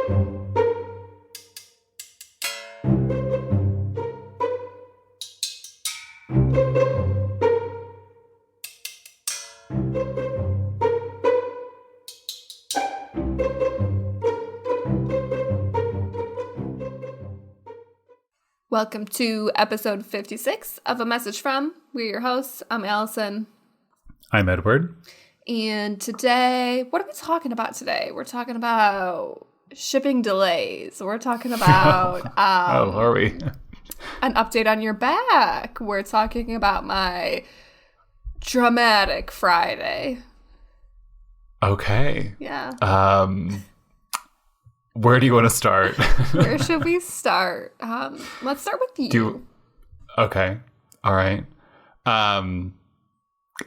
Welcome to episode 56 of A Message From. We're your hosts. I'm Alyson. I'm Edward. And today, what are we talking about today? We're talking about shipping delays. We're talking about are we? An update on your back. We're talking about my dramatic Friday. Okay. Yeah. Where do you want to start? Where should we start? Let's start with you. Okay. All right. I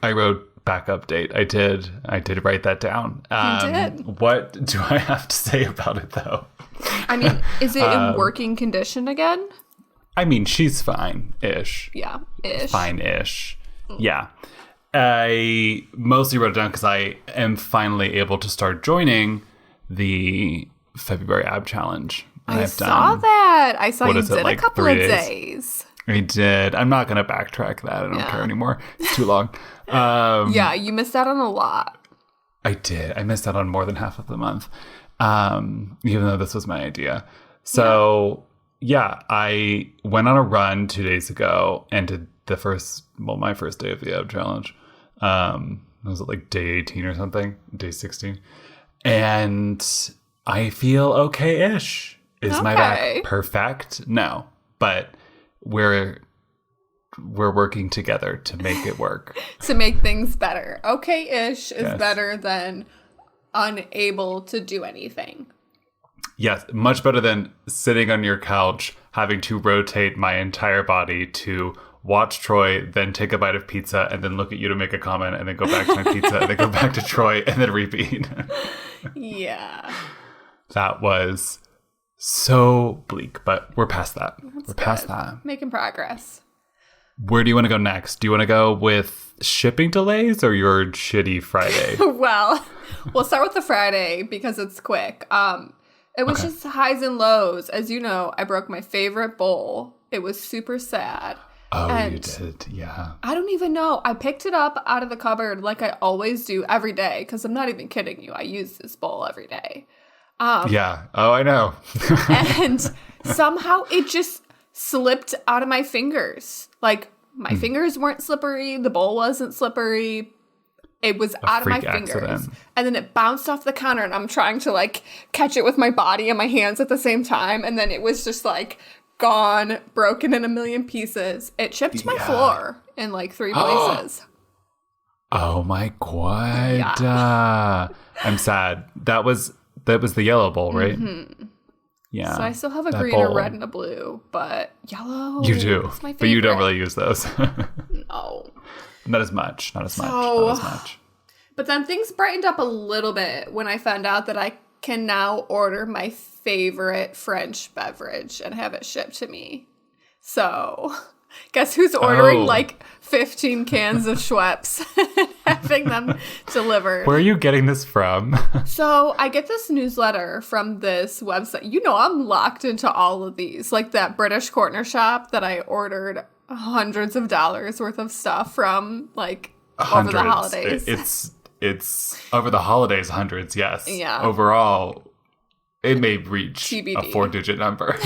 wrote back update. I did write that down. You did. What do I have to say about it though? I mean, is it in working condition again? I mean, she's fine-ish. Yeah, ish. Fine-ish. Yeah. I mostly wrote it down because I am finally able to start joining the February ab challenge. I saw that. I saw you did like a couple 3 of days. days. I did. I'm not going to backtrack that. I don't care anymore. It's too long. Yeah, you missed out on a lot. I did. I missed out on more than half of the month, even though this was my idea. So, yeah, I went on a run 2 days ago and did my first day of the ab challenge. Was it like day 18 or something? Day 16. And I feel okay-ish. Is my back perfect? No, but we're working together to make it work. To make things better. Okay-ish is better than unable to do anything. Yes, much better than sitting on your couch, having to rotate my entire body to watch Troy, then take a bite of pizza, and then look at you to make a comment, and then go back to my pizza, and then go back to Troy, and then repeat. Yeah. That was so bleak, but we're past that. We're past that. Making progress. Where do you want to go next? Do you want to go with shipping delays or your shitty Friday? Well, we'll start with the Friday because it's quick. It was just highs and lows. As you know, I broke my favorite bowl. It was super sad. Oh, and you did, yeah. I don't even know. I picked it up out of the cupboard like I always do every day because I'm not even kidding you. I use this bowl every day. Yeah. Oh, I know. And somehow it just slipped out of my fingers. Like, my fingers weren't slippery. The bowl wasn't slippery. It was out of my fingers. Accident. And then it bounced off the counter, and I'm trying to, like, catch it with my body and my hands at the same time. And then it was just, like, gone, broken in a million pieces. It chipped my floor in, like, 3 places. Oh, my God. Yeah. I'm sad. That was the yellow bowl, right? Mm-hmm. Yeah. So I still have a green, a red, and a blue, but yellow. You do, is my favorite. But you don't really use those. No. Not as much. Not as much. But then things brightened up a little bit when I found out that I can now order my favorite French beverage and have it shipped to me. So, guess who's ordering like 15 cans of Schweppes and having them delivered? Where are you getting this from? So, I get this newsletter from this website. You know, I'm locked into all of these. Like that British corner shop that I ordered hundreds of dollars worth of stuff from, like, over the holidays. It's over the holidays, hundreds, yes. Yeah. Overall, it may reach TBD. a 4-digit number.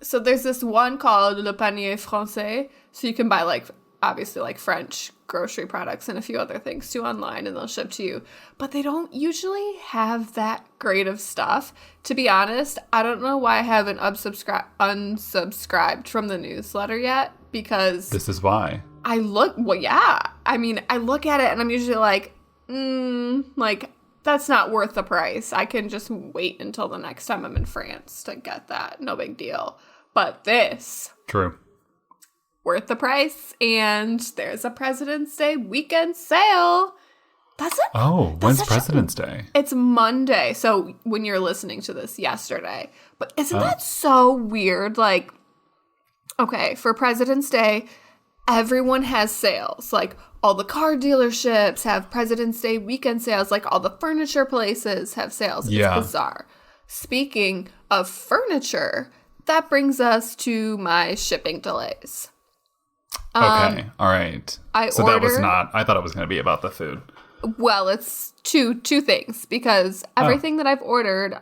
So there's this one called Le Panier Français. So you can buy, like, obviously, like, French grocery products and a few other things too online, and they'll ship to you. But they don't usually have that great of stuff. To be honest, I don't know why I haven't unsubscribed from the newsletter yet, because this is why. I look at it and I'm usually like, like, that's not worth the price. I can just wait until the next time I'm in France to get that. No big deal. But this. True. Worth the price. And there's a President's Day weekend sale. When's President's Day? It's Monday. So when you're listening to this, yesterday. But isn't that so weird? Like, okay, for President's Day, everyone has sales. Like, all the car dealerships have President's Day weekend sales. Like, all the furniture places have sales. Yeah. It's bizarre. Speaking of furniture, that brings us to my shipping delays. Okay. All right. I thought it was going to be about the food. Well, it's two things, because everything that I've ordered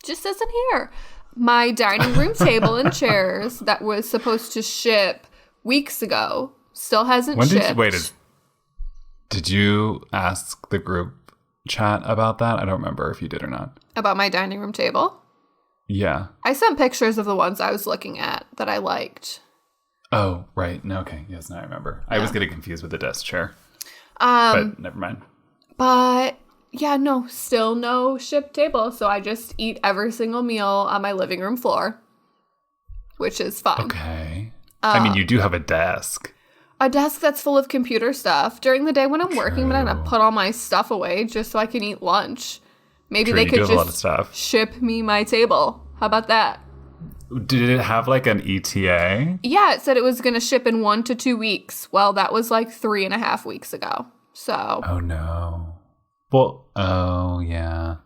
just isn't here. My dining room table and chairs that was supposed to ship weeks ago still hasn't shipped. Did you ask the group chat about that? I don't remember if you did or not. About my dining room table? Yeah. I sent pictures of the ones I was looking at that I liked. Oh, right. No, okay. Yes, now I remember. Yeah. I was getting confused with the desk chair. But never mind. But yeah, no, still no shipped table. So I just eat every single meal on my living room floor, which is fun. Okay. I mean, you do have a desk. A desk that's full of computer stuff. During the day when I'm working, I'm going to put all my stuff away just so I can eat lunch. Maybe they could just ship me my table. How about that? Did it have like an ETA? Yeah, it said it was going to ship in 1 to 2 weeks. Well, that was like 3.5 weeks ago. So. Oh, no. Well, oh, yeah.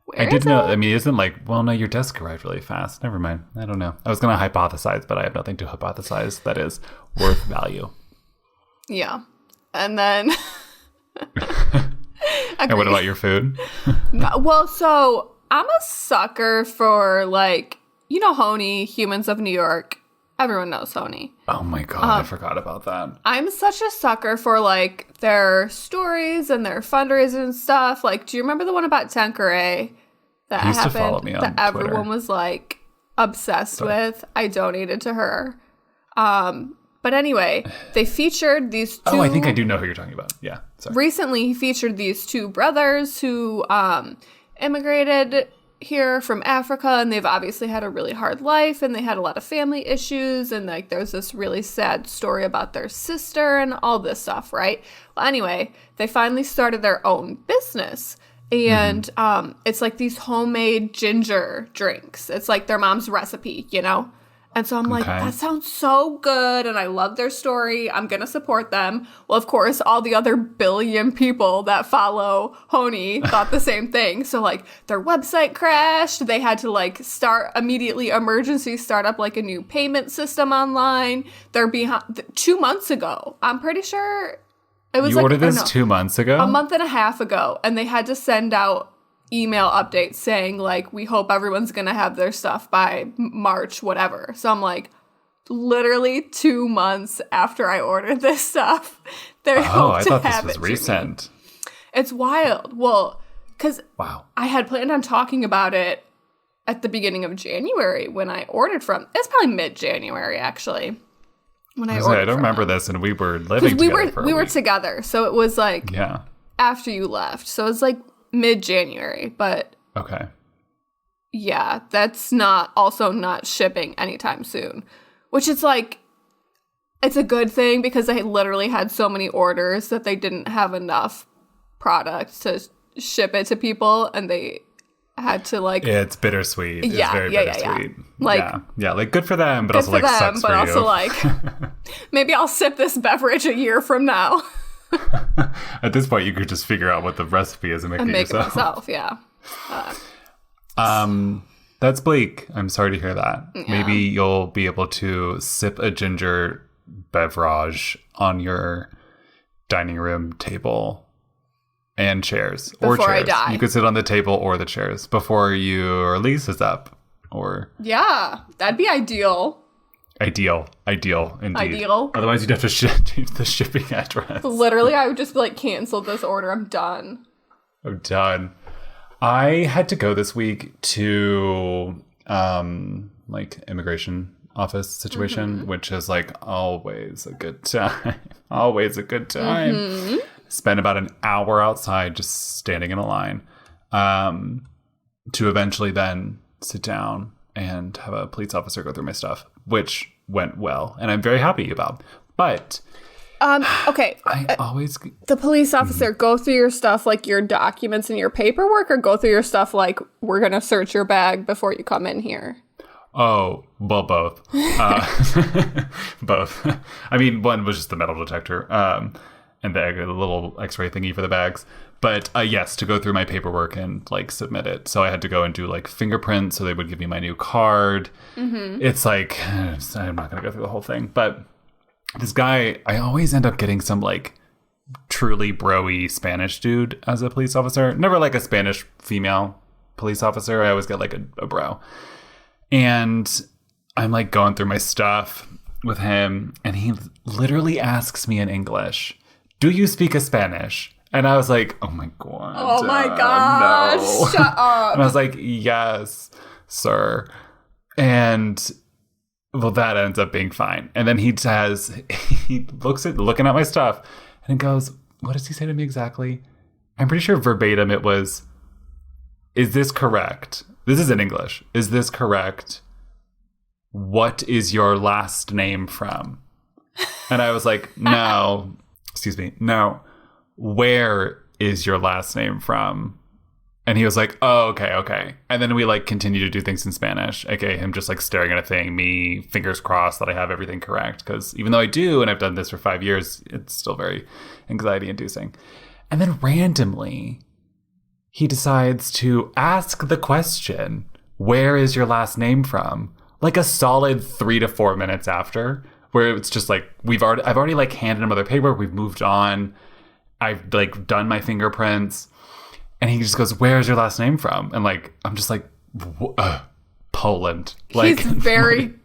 Where I did know. I mean, isn't like, well, no, your desk arrived really fast. Never mind. I don't know. I was going to hypothesize, but I have nothing to hypothesize that is worth value. Yeah. And then. And what about your food? Well, so I'm a sucker for like, you know, Honey, Humans of New York. Everyone knows Honey. Oh my God, I forgot about that. I'm such a sucker for like their stories and their fundraisers and stuff. Like, do you remember the one about Tanqueray that used happened to follow me on that Twitter. Everyone was like obsessed with? I donated to her. But anyway, they featured these two. Oh, I think I do know who you're talking about. Yeah, sorry. Recently, he featured these two brothers who immigrated here from Africa, and they've obviously had a really hard life, and they had a lot of family issues, and like there's this really sad story about their sister and all this stuff, right? Well, anyway, they finally started their own business, and it's like these homemade ginger drinks. It's like their mom's recipe, you know? And so I'm like, that sounds so good, and I love their story. I'm going to support them. Well, of course, all the other billion people that follow Honey thought the same thing. So, like, their website crashed. They had to, like, emergency start up, like, a new payment system online. They're behind 2 months ago. I'm pretty sure it was You ordered this 2 months ago? A month and a half ago. And they had to send out email updates saying like, we hope everyone's gonna have their stuff by March, whatever. So I'm like, literally 2 months after I ordered this stuff, they hope to have it. Oh, I thought this was recent. It's wild. Well, because I had planned on talking about it at the beginning of January when I ordered from. It's probably mid-January actually. When I ordered, I don't remember this, and we were living together. We were together, so it was like after you left. So it's like mid-January, but yeah, that's not shipping anytime soon, which is like, it's a good thing because they literally had so many orders that they didn't have enough product to ship it to people, and they had to like, it's bittersweet. It's very bittersweet. Like, like good for them, but also like sucks for you. But also like, maybe I'll sip this beverage a year from now. At this point, you could just figure out what the recipe is and make it yourself. Yeah. That's bleak. I'm sorry to hear that. Yeah. Maybe you'll be able to sip a ginger beverage on your dining room table and chairs. Before I die. You could sit on the table or the chairs before your lease is up. Or yeah, that'd be ideal. Ideal, indeed. Ideal. Otherwise, you'd have to change the shipping address. Literally, I would just be like, cancel this order. I'm done. I had to go this week to like immigration office situation, which is like always a good time. Spent about an hour outside just standing in a line to eventually then sit down and have a police officer go through my stuff, which went well, and I'm very happy about. But okay, the police officer go through your stuff, like your documents and your paperwork, or go through your stuff like, we're gonna search your bag before you come in here? Oh, well, both. Both. I mean, one was just the metal detector and the little x-ray thingy for the bags. But yes, to go through my paperwork and like submit it. So I had to go and do like fingerprints so they would give me my new card. Mm-hmm. It's like, I'm not going to go through the whole thing. But this guy, I always end up getting some like truly bro-y Spanish dude as a police officer. Never like a Spanish female police officer. I always get like a bro. And I'm like going through my stuff with him, and he literally asks me in English, "Do you speak a Spanish?" And I was like, "Oh my god! Oh my gosh! No. Shut up!" And I was like, "Yes, sir." And well, that ends up being fine. And then he looking at my stuff, and he goes, "What does he say to me exactly?" I'm pretty sure verbatim it was, "Is this correct? This is in English. Is this correct? What is your last name from?" And I was like, no. Excuse me. No. Where is your last name from? And he was like, oh, okay. And then we like continue to do things in Spanish. Okay, him just like staring at a thing, me fingers crossed that I have everything correct. Because even though I do, and I've done this for 5 years, it's still very anxiety inducing. And then randomly, he decides to ask the question, where is your last name from? Like a solid 3 to 4 minutes after, where it's just like, I've already like handed him other paperwork. We've moved on. I've like done my fingerprints, and he just goes, where is your last name from? And like, I'm just like, Poland. Like, he's very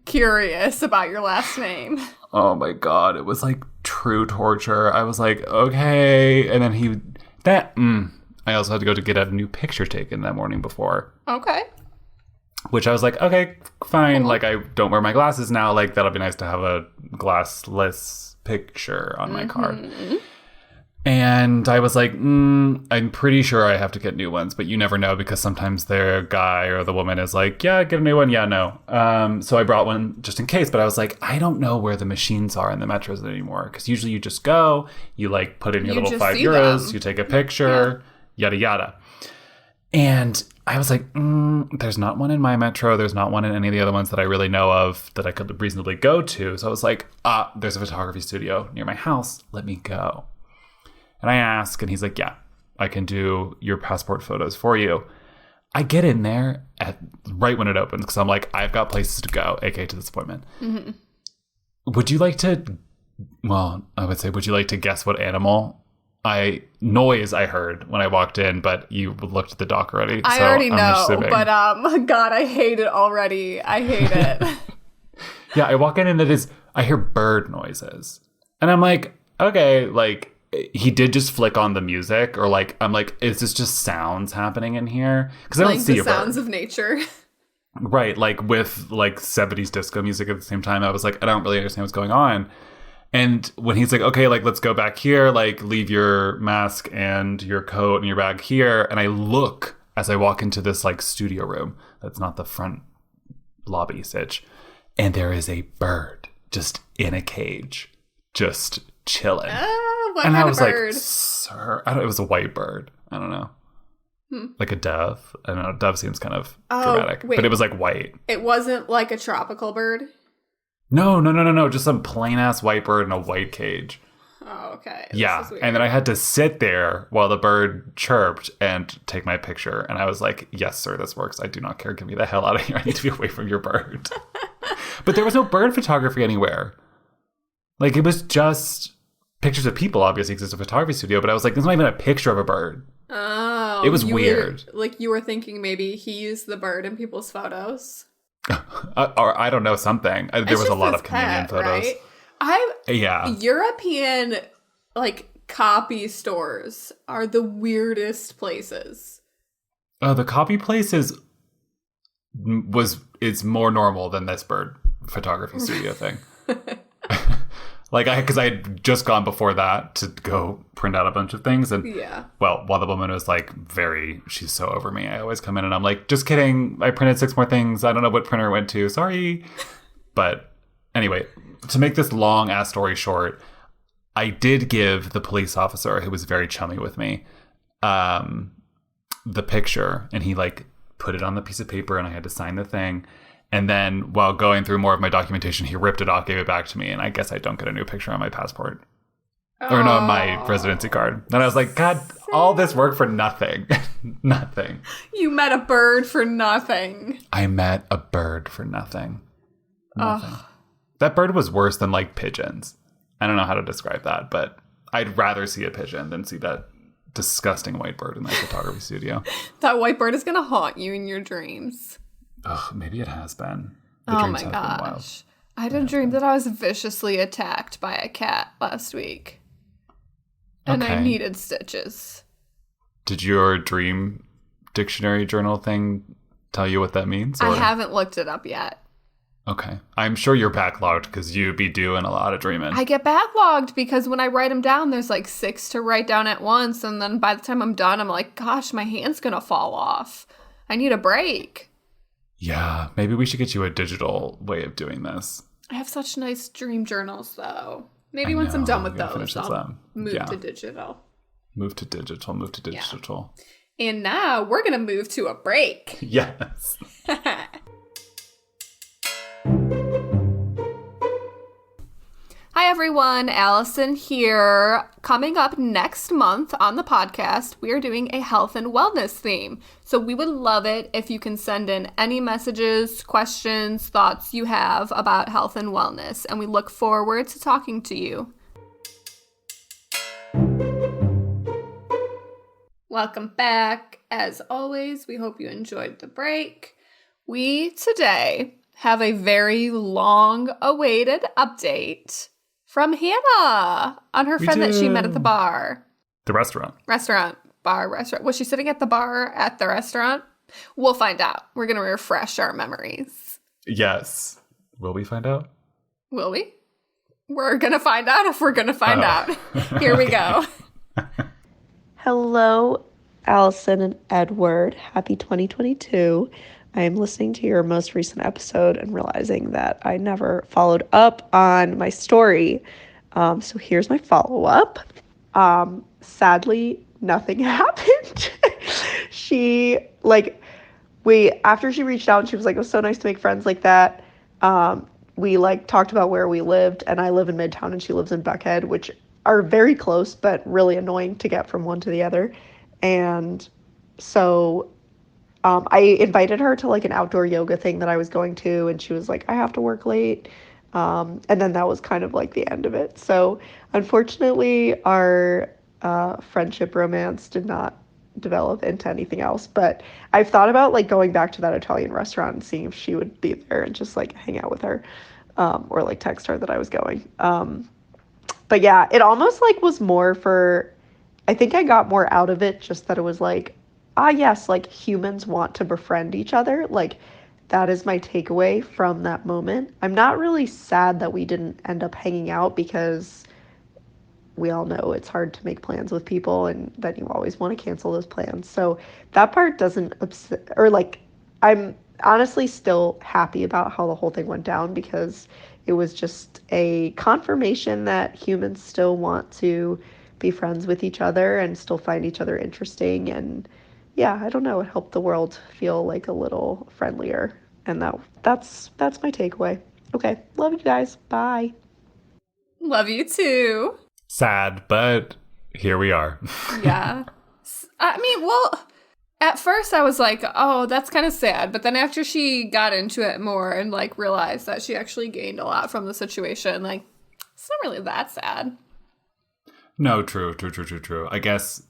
curious about your last name. Oh my God. It was like true torture. I was like, okay. And then I also had to go to get a new picture taken that morning before. Okay. Which I was like, okay, fine. Like, I don't wear my glasses now. Like, that'll be nice to have a glassless picture on my card. And I was like, I'm pretty sure I have to get new ones, but you never know because sometimes the guy or the woman is like, yeah, get a new one. Yeah, no. So I brought one just in case, but I was like, I don't know where the machines are in the metros anymore. Because usually you just go, you like put in your little €5, you take a picture, yada, yada. And I was like, there's not one in my metro. There's not one in any of the other ones that I really know of that I could reasonably go to. So I was like, there's a photography studio near my house. Let me go. And I ask, and he's like, yeah, I can do your passport photos for you. I get in there right when it opens because I'm like, I've got places to go, aka to this appointment. Mm-hmm. Would you like to guess what noise I heard when I walked in, but you looked at the doc already. I already know, but God, I hate it already. I hate it. Yeah, I walk in and I hear bird noises. And I'm like, okay, like, he did just flick on the music, or like, I'm like, is this just sounds happening in here? Because I don't see a bird. Like the sounds of nature. Right, like with like 70s disco music at the same time. I was like, I don't really understand what's going on. And when he's like, okay, like, let's go back here, like, leave your mask and your coat and your bag here. And I look as I walk into this, like, studio room. That's not the front lobby sitch. And there is a bird just in a cage, just chilling. What and kind I was of bird? Like, sir, it was a white bird. I don't know. Like a dove. I don't know. Dove seems kind of dramatic. Wait. But it was, like, white. It wasn't like a tropical bird? No. Just some plain ass white bird in a white cage. Oh, okay. Yeah. And then I had to sit there while the bird chirped and take my picture. And I was like, yes, sir, this works. I do not care. Get me the hell out of here. I need to be away from your bird. But there was no bird photography anywhere. Like, it was just pictures of people, obviously, because it's a photography studio. But I was like, there's not even a picture of a bird. Oh. It was weird. You were thinking maybe he used the bird in people's photos? Or I don't know, something. There was a lot of comedian photos. Right? European, like, copy stores are the weirdest places. The copy place is more normal than this bird photography studio thing. Because I had just gone before that to go print out a bunch of things. And, well, while the woman was like she's so over me. I always come in and I'm like, just kidding. I printed 6 more things. I don't know what printer it went to. Sorry. But anyway, to make this long ass story short, I did give the police officer, who was very chummy with me, the picture. And he like put it on the piece of paper and I had to sign the thing. And then while going through more of my documentation, he ripped it off, gave it back to me, and I guess I don't get a new picture on my passport. Or no, my residency card. And I was like, God, all this work for nothing. Nothing. You met a bird for nothing. I met a bird for nothing. Nothing. That bird was worse than like pigeons. I don't know how to describe that, but I'd rather see a pigeon than see that disgusting white bird in my photography studio. That white bird is going to haunt you in your dreams. Oh, maybe it has been. Oh my gosh. I had a dream that I was viciously attacked by a cat last week. And I needed stitches. Did your dream dictionary journal thing tell you what that means? Or? I haven't looked it up yet. Okay. I'm sure you're backlogged because you be doing a lot of dreaming. I get backlogged because when I write them down, there's like 6 to write down at once. And then by the time I'm done, I'm like, gosh, my hand's going to fall off. I need a break. Yeah. Maybe we should get you a digital way of doing this. I have such nice dream journals, though. Maybe once I'm done with those, I'll move to digital. Move to digital. Yeah. And now we're going to move to a break. Yes. Hi everyone, Alyson here. Coming up next month on the podcast, we are doing a health and wellness theme. So we would love it if you can send in any messages, questions, thoughts you have about health and wellness, and we look forward to talking to you. Welcome back. As always, we hope you enjoyed the break. We today have a very long-awaited update from Hannah on her friend that she met at the bar. The restaurant. Restaurant. Was she sitting at the bar at the restaurant? We'll find out. We're going to refresh our memories. Yes. Will we find out? Will we? We're going to find out if we're going to find out. Here we go. Hello, Alyson and Edward. Happy 2022. I am listening to your most recent episode and realizing that I never followed up on my story. So here's my follow-up. Sadly, nothing happened. After she reached out and she was like, it was so nice to make friends like that. We talked about where we lived, and I live in Midtown and she lives in Buckhead, which are very close, but really annoying to get from one to the other. And so I invited her to an outdoor yoga thing that I was going to, and she was like, I have to work late. And then that was kind of the end of it. So unfortunately, our friendship romance did not develop into anything else. But I've thought about going back to that Italian restaurant and seeing if she would be there and just hang out with her, or text her that I was going. But yeah, it almost was more for, I think I got more out of it, just that it was yes, humans want to befriend each other. That is my takeaway from that moment. I'm not really sad that we didn't end up hanging out, because we all know it's hard to make plans with people and then you always want to cancel those plans. So that part doesn't I'm honestly still happy about how the whole thing went down, because it was just a confirmation that humans still want to be friends with each other and still find each other interesting. And yeah, I don't know, it helped the world feel a little friendlier. And that's my takeaway. Okay, love you guys. Bye. Love you too. Sad, but here we are. Yeah. I mean, well, at first I was like, oh, that's kind of sad. But then after she got into it more and realized that she actually gained a lot from the situation, it's not really that sad. No, true. I guess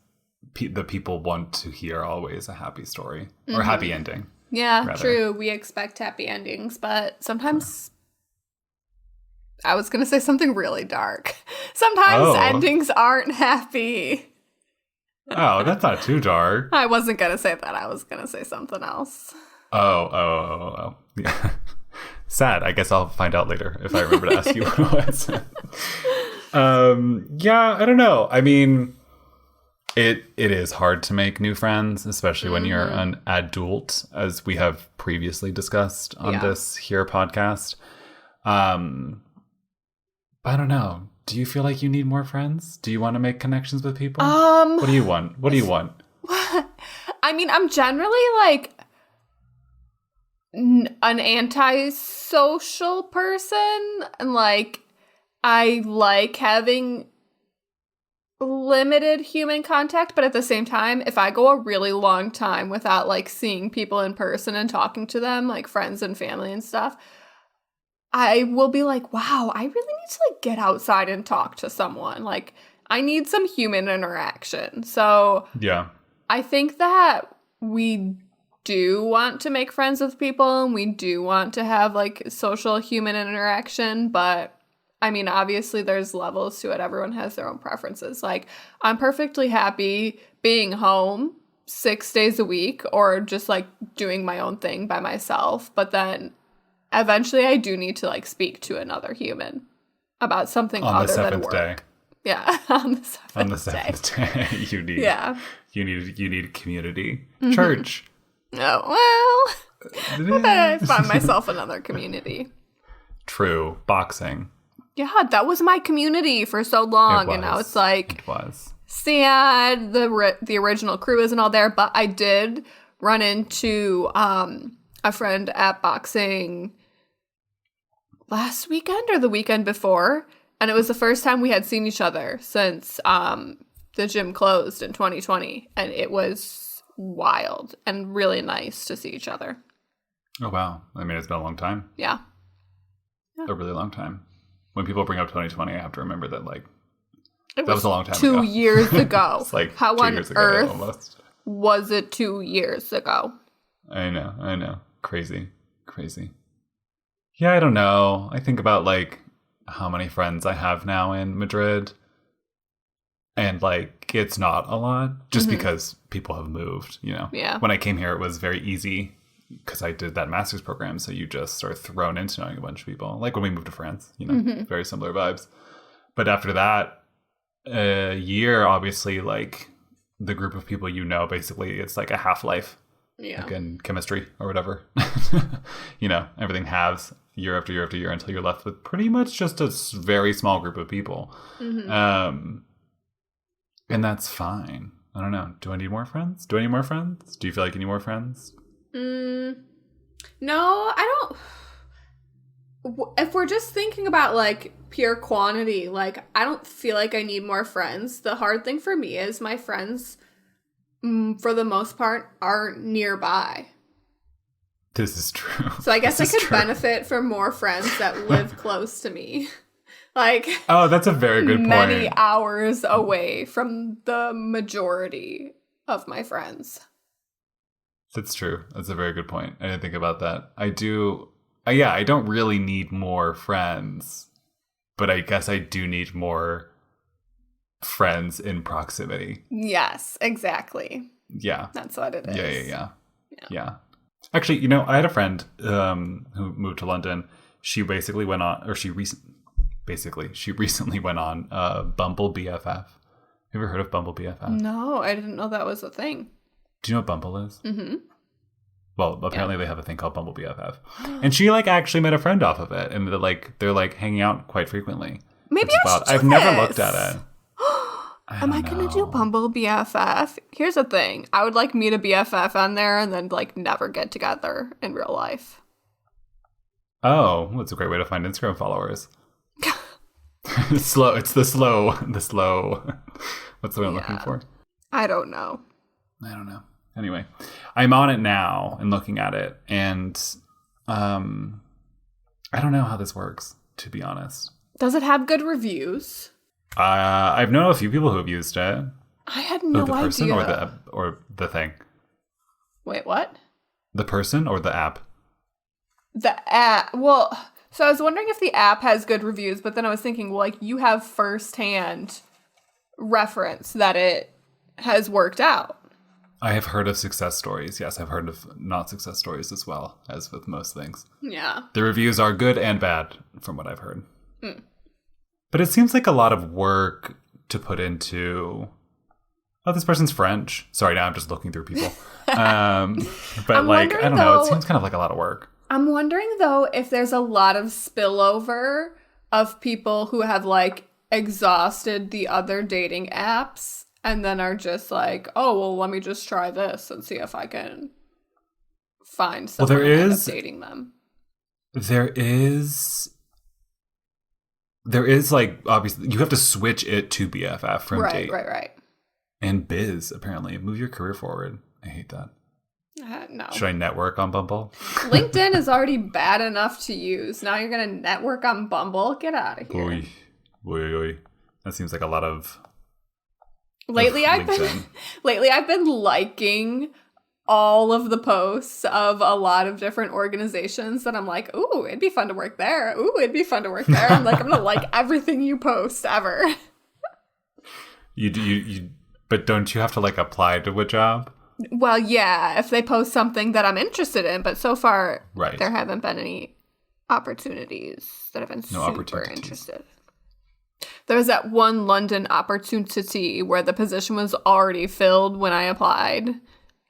the people want to hear always a happy story or happy ending. Yeah, rather. True. We expect happy endings, but sometimes I was going to say something really dark. Sometimes endings aren't happy. Oh, that's not too dark. I wasn't going to say that. I was going to say something else. Oh. Yeah. Sad. I guess I'll find out later if I remember to ask you what it was. Yeah, I don't know. I mean, it is hard to make new friends, especially when you're an adult, as we have previously discussed on this here podcast. But I don't know. Do you feel like you need more friends? Do you want to make connections with people? What do you want? What do you want? I mean, I'm generally an antisocial person, and like I like having limited human contact, but at the same time, if I go a really long time without like seeing people in person and talking to them, like friends and family and stuff, I will be like, wow, I really need to like get outside and talk to someone. Like I need some human interaction. So yeah, I think that we do want to make friends with people and we do want to have like social human interaction, but I mean, obviously there's levels to it. Everyone has their own preferences. Like, I'm perfectly happy being home 6 days a week or just like doing my own thing by myself. But then eventually I do need to like speak to another human about something other than work. Day. Yeah, on the seventh day. You need community. Mm-hmm. Church. Oh, well, I found myself another community. True. Boxing. Yeah, that was my community for so long, and now it's like, sad, the original crew isn't all there, but I did run into a friend at boxing last weekend or the weekend before, and it was the first time we had seen each other since the gym closed in 2020, and it was wild and really nice to see each other. Oh, wow. I mean, it's been a long time. Yeah. A really long time. When people bring up 2020, I have to remember that, like, that was a long time ago. 2 years ago. It's like how 2 on years ago, earth almost. Was it 2 years ago? I know. Crazy. Yeah, I don't know. I think about, like, how many friends I have now in Madrid. And, like, it's not a lot. Just because people have moved, you know? Yeah. When I came here, it was very easy. Because I did that master's program, so you just are thrown into knowing a bunch of people. Like when we moved to France, you know, very similar vibes. But after that, a year, obviously, like the group of people you know, basically, it's like a half-life. Yeah. Like in chemistry or whatever. You know, everything halves year after year after year until you're left with pretty much just a very small group of people. And that's fine. I don't know. Do I need more friends? Do you feel like you need more friends? No, I don't. If we're just thinking about like pure quantity, like I don't feel like I need more friends. The hard thing for me is my friends, for the most part, are nearby. This is true. So I guess I could benefit from more friends that live close to me. Like, oh, that's a very good point. Many hours away from the majority of my friends. That's true. That's a very good point. I didn't think about that. I do. Yeah, I don't really need more friends, but I guess I do need more friends in proximity. Yes, exactly. Yeah. That's what it is. Yeah. Actually, you know, I had a friend who moved to London. She basically went on, or she recently went on Bumble BFF. Have you ever heard of Bumble BFF? No, I didn't know that was a thing. Do you know what Bumble is? Mm-hmm. Well, apparently they have a thing called Bumble BFF. And she, like, actually met a friend off of it. And they're hanging out quite frequently. Maybe I should do I've never looked at it. Am I going to do Bumble BFF? Here's the thing. I would, like, meet a BFF on there and then, like, never get together in real life. Oh, that's a great way to find Instagram followers. It's the slow. What's the word I'm looking for? I don't know. Anyway, I'm on it now and looking at it, and I don't know how this works, to be honest. Does it have good reviews? I've known a few people who have used it. I had no idea. The person or the thing? Wait, what? The person or the app? The app. Well, so I was wondering if the app has good reviews, but then I was thinking, well, like, you have firsthand reference that it has worked out. I have heard of success stories. Yes, I've heard of not success stories as well, as with most things. Yeah. The reviews are good and bad, from what I've heard. But it seems like a lot of work to put into... Oh, this person's French. Sorry, now I'm just looking through people. But I don't know. It seems kind of like a lot of work. I'm wondering, though, if there's a lot of spillover of people who have, like, exhausted the other dating apps and then are just like, oh, well, let me just try this and see if I can find someone and end up dating them. There is like, obviously, you have to switch it to BFF from date. Right. And biz, apparently. Move your career forward. I hate that. No. Should I network on Bumble? LinkedIn is already bad enough to use. Now you're going to network on Bumble? Get out of here. Oy. That seems like a lot of... Lately, I've been liking all of the posts of a lot of different organizations that I'm like, ooh, it'd be fun to work there. Ooh, it'd be fun to work there. I'm like, I'm going to like everything you post ever. You but don't you have to like apply to a job? Well, yeah, if they post something that I'm interested in, but so far there haven't been any opportunities that have been super interested. There was that one London opportunity where the position was already filled when I applied.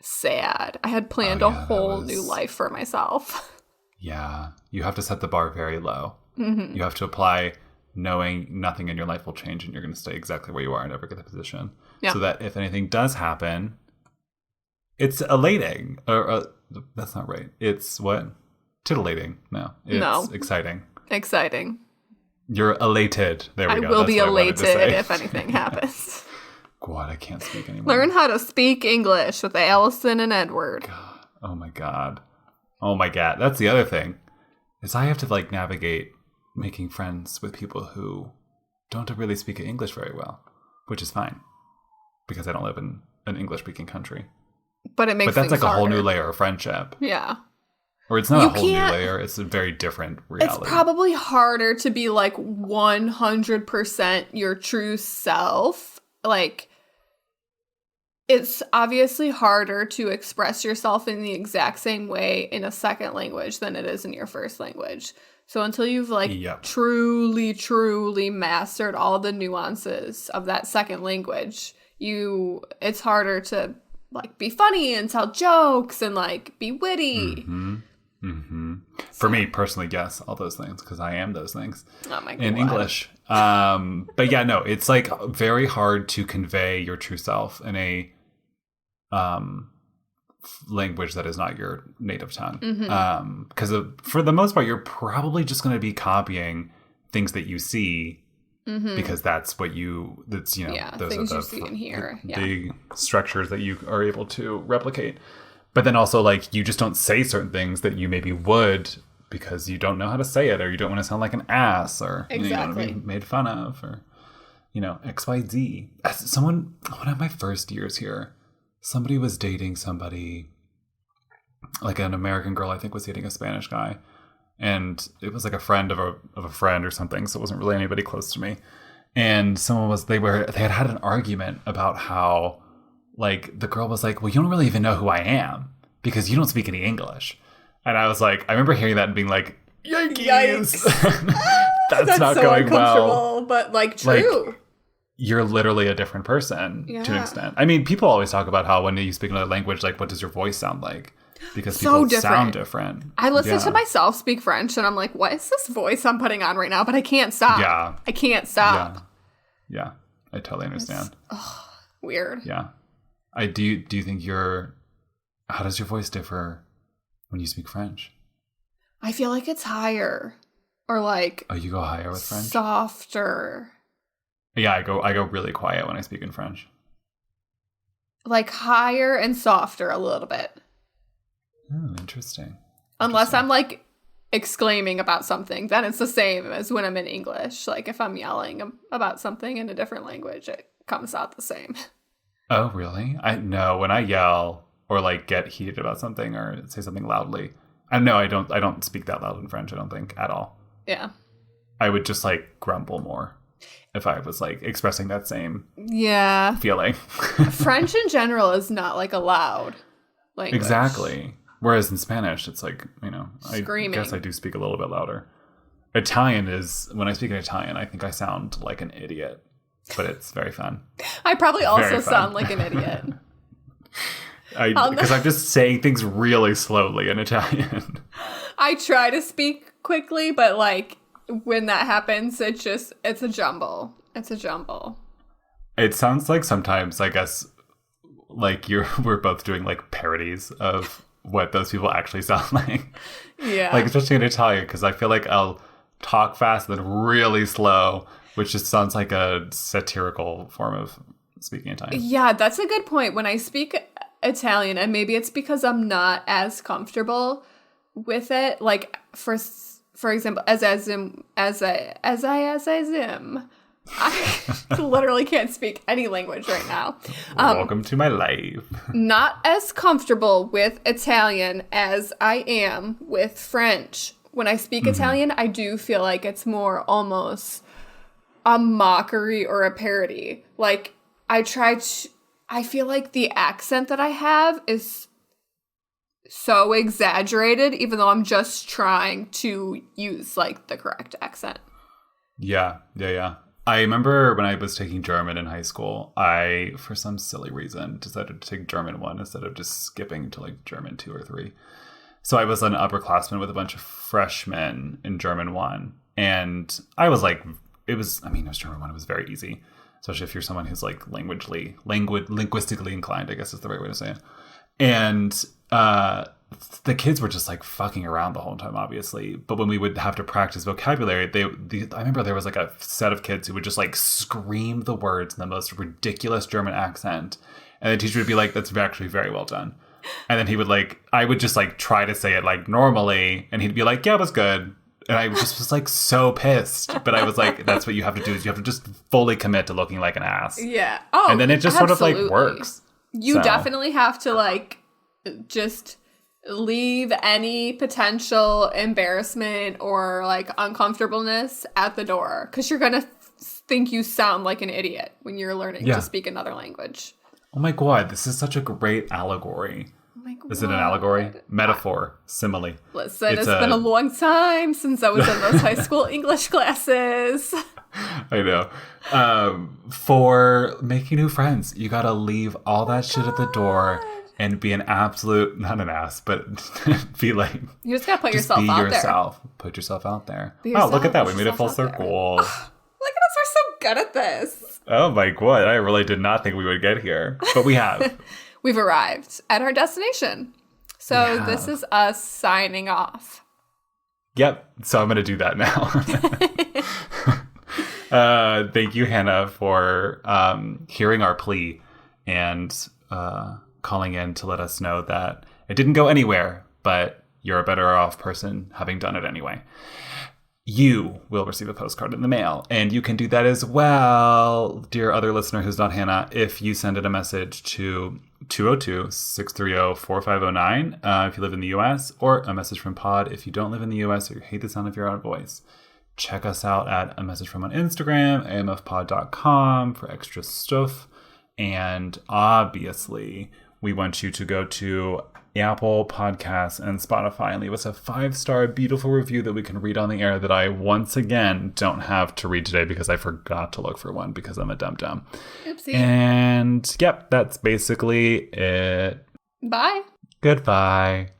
Sad. I had planned a whole new life for myself. Yeah. You have to set the bar very low. Mm-hmm. You have to apply knowing nothing in your life will change and you're going to stay exactly where you are and never get the position. Yeah. So that if anything does happen, it's elating. That's not right. It's what? Titillating. No. It's exciting. Exciting. You're elated. There we go. I will be elated if anything happens. God, I can't speak anymore. Learn how to speak English with Alyson and Edward. God. Oh my God. That's the other thing. Is I have to like navigate making friends with people who don't really speak English very well, which is fine because I don't live in an English-speaking country. But it makes that's like harder. A whole new layer of friendship. Yeah. Or it's not a whole new layer. It's a very different reality. It's probably harder to be like 100% your true self. Like, it's obviously harder to express yourself in the exact same way in a second language than it is in your first language. So until you've like truly mastered all the nuances of that second language, it's harder to like be funny and tell jokes and like be witty. Mm-hmm. Mm-hmm. For me personally, yes, all those things because I am those things in English. But yeah, no, it's like very hard to convey your true self in a language that is not your native tongue. Because for the most part, you're probably just going to be copying things that you see. Because those are things you see and hear. The structures that you are able to replicate. But then also, like, you just don't say certain things that you maybe would because you don't know how to say it or you don't want to sound like an ass or you don't want to be made fun of or, XYZ. One of my first years here, somebody was dating somebody, like an American girl, I think, was dating a Spanish guy. And it was like a friend of a friend or something. So it wasn't really anybody close to me. And they had an argument about how, like, the girl was like, well, you don't really even know who I am because you don't speak any English. And I was like, I remember hearing that and being like, yikes. That's not so going well. But like true. Like, you're literally a different person to an extent. I mean, people always talk about how when you speak another language, like, what does your voice sound like? Because people sound different. I listen to myself speak French and I'm like, what is this voice I'm putting on right now? But I can't stop. Yeah. I can't stop. Yeah. I totally understand. Weird. Yeah. Do you think how does your voice differ when you speak French? I feel like it's higher or like. Oh, you go higher with French? Softer. Yeah, I go really quiet when I speak in French. Like higher and softer a little bit. Oh, interesting. Unless I'm like exclaiming about something, then it's the same as when I'm in English. Like if I'm yelling about something in a different language, it comes out the same. Oh, really? No, when I yell or like get heated about something or say something loudly, I don't speak that loud in French, I don't think at all. Yeah. I would just like grumble more if I was like expressing that same feeling. French in general is not like a loud language. Exactly. Whereas in Spanish, it's like, screaming. I guess I do speak a little bit louder. Italian when I speak in Italian, I think I sound like an idiot, but it's very fun. I probably also sound like an idiot. Because I'm just saying things really slowly in Italian. I try to speak quickly, but like when that happens, it's a jumble. It's a jumble. It sounds like sometimes, I guess, like we're both doing like parodies of what those people actually sound like. Yeah. Like, especially in Italian, because I feel like I'll talk fast and then really slow, which just sounds like a satirical form of speaking Italian. Yeah, that's a good point. When I speak Italian, and maybe it's because I'm not as comfortable with it. Like, for example, as I literally can't speak any language right now. Welcome to my life. Not as comfortable with Italian as I am with French. When I speak Italian, I do feel like it's more almost a mockery or a parody. Like, I feel like the accent that I have is so exaggerated, even though I'm just trying to use, like, the correct accent. Yeah. I remember when I was taking German in high school, I, for some silly reason, decided to take German 1 instead of just skipping to, like, German 2 or 3. So I was an upperclassman with a bunch of freshmen in German 1. And I was like, it was German 1, it was very easy. Especially if you're someone who's like linguistically inclined, I guess is the right way to say it. And the kids were just like fucking around the whole time, obviously. But when we would have to practice vocabulary, I remember there was like a set of kids who would just like scream the words in the most ridiculous German accent. And the teacher would be like, that's actually very well done. And then I would just like try to say it like normally. And he'd be like, yeah, it was good. And I just was like so pissed. But I was like, that's what you have to do, is you have to just fully commit to looking like an ass. Yeah. Oh, and then it just absolutely. sort of like works. You definitely have to like just leave any potential embarrassment or like uncomfortableness at the door, because you're going to think you sound like an idiot when you're learning to speak another language. Oh my God, this is such a great allegory. Is it an allegory? Metaphor. Simile. Listen, it's been a long time since I was in those high school English classes. I know. For making new friends, you gotta leave all that shit at the door and be an absolute, not an ass, but be like... You just gotta put yourself out there. Put yourself out there. Oh, look at that. We made a full circle. Look at us. We're so good at this. Oh my God. I really did not think we would get here. But we have. We've arrived at our destination. So this is us signing off. Yep. So I'm going to do that now. Thank you, Hannah, for hearing our plea and calling in to let us know that it didn't go anywhere, but you're a better off person having done it anyway. You will receive a postcard in the mail, and you can do that as well, dear other listener who's not Hannah, if you send it a message to 202-630-4509 if you live in the U.S., or a message from pod if you don't live in the U.S. or you hate the sound of your own voice. Check us out at A Message From on Instagram, amfpod.com for extra stuff, and obviously we want you to go to Apple Podcasts and Spotify and leave us a 5-star beautiful review that we can read on the air, that I once again don't have to read today because I forgot to look for one because I'm a dum-dum. Oopsie. And yep, that's basically it. Bye. Goodbye.